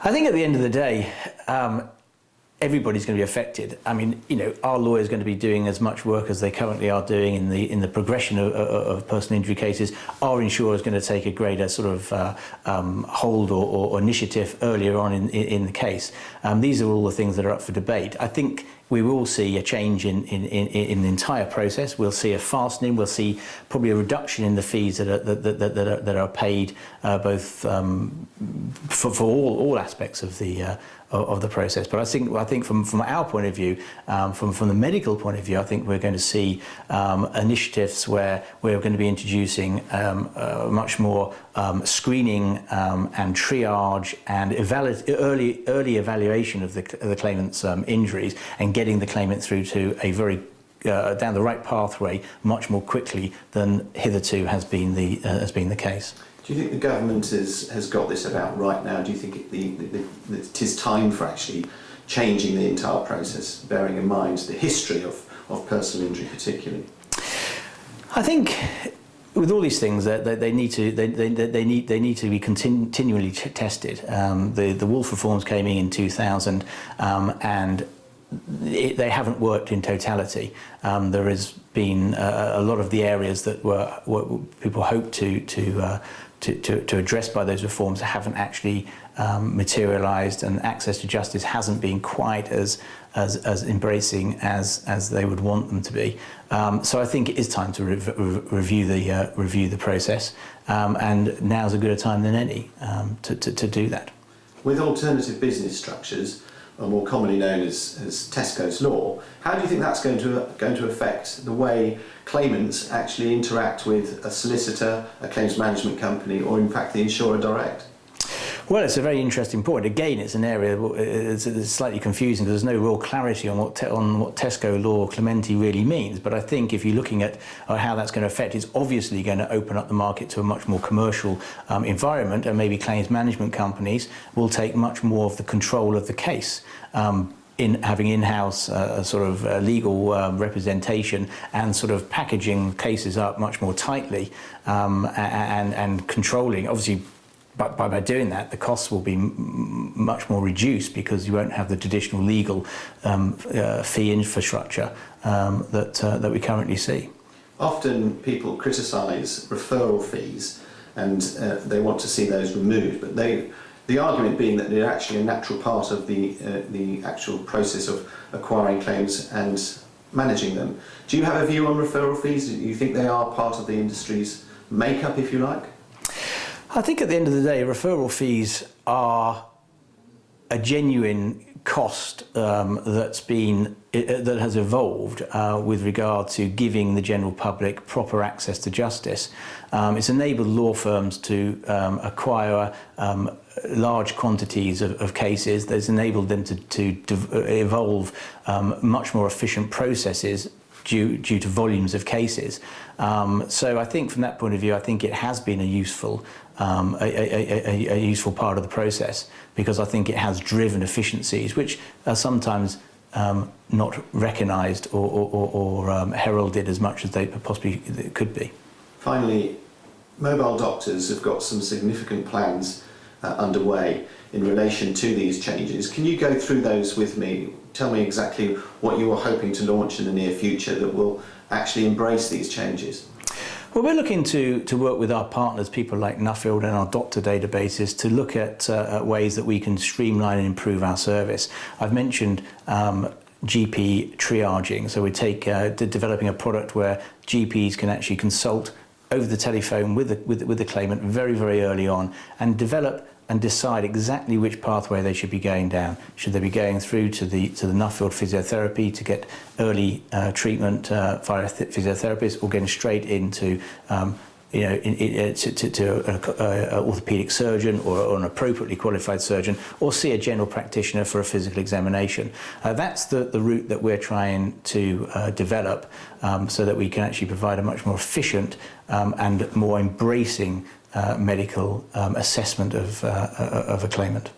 I think at the end of the day, everybody's going to be affected. I mean, our lawyers are going to be doing as much work as they currently are doing in the progression of personal injury cases. Our insurer is going to take a greater sort of hold or initiative earlier on in the case. These are all the things that are up for debate. I think we will see a change in the entire process. We'll see a fastening. We'll see probably a reduction in the fees that are paid both for all aspects of the process. But I think from our point of view, from the medical point of view, I think we're going to see initiatives where we're going to be introducing much more screening and triage and early evaluation of the claimant's injuries, and getting the claimant through to a very down the right pathway much more quickly than hitherto has been the case. Do you think the government has got this about right now? Do you think it is time for actually changing the entire process, bearing in mind the history of personal injury particularly? I think with all these things that they need to be continually tested. The Wolf reforms came in 2000, and they haven't worked in totality. There has been a lot of the areas that were people hoped to address by those reforms haven't actually materialised, and access to justice hasn't been quite as embracing as they would want them to be. So I think it is time to review the process, and now's as good a time than any to do that. With alternative business structures, or more commonly known as Tesco's law, how do you think that's going to affect the way claimants actually interact with a solicitor, a claims management company, or in fact the insurer direct? Well, it's a very interesting point. Again, it's an area it's slightly confusing because there's no real clarity on what Tesco law Clementi really means. But I think if you're looking at how that's going to affect, it's obviously going to open up the market to a much more commercial environment, and maybe claims management companies will take much more of the control of the case. In having in-house sort of legal representation, and sort of packaging cases up much more tightly, and controlling, obviously. But by doing that, the costs will be much more reduced, because you won't have the traditional legal fee infrastructure that we currently see. Often people criticise referral fees, and they want to see those removed. But the argument being that they're actually a natural part of the actual process of acquiring claims and managing them. Do you have a view on referral fees? Do you think they are part of the industry's makeup, if you like? I think at the end of the day, referral fees are a genuine cost that has evolved with regard to giving the general public proper access to justice. It's enabled law firms to acquire large quantities of cases. That's enabled them to evolve much more efficient processes due to volumes of cases. So I think from that point of view, I think it has been a useful part of the process, because I think it has driven efficiencies which are sometimes not recognised or heralded as much as they possibly could be. Finally, mobile doctors have got some significant plans underway in relation to these changes. Can you go through those with me? Tell me exactly what you are hoping to launch in the near future that will actually embrace these changes. Well, we're looking to work with our partners, people like Nuffield and our doctor databases, to look at ways that we can streamline and improve our service. I've mentioned GP triaging, so we're developing a product where GPs can actually consult over the telephone with the claimant very, very early on, and develop and decide exactly which pathway they should be going down. Should they be going through to the Nuffield physiotherapy to get early treatment via a physiotherapist, or getting straight into to an orthopaedic surgeon or an appropriately qualified surgeon, or see a general practitioner for a physical examination. That's the route that we're trying to develop, so that we can actually provide a much more efficient and more embracing medical assessment of a claimant.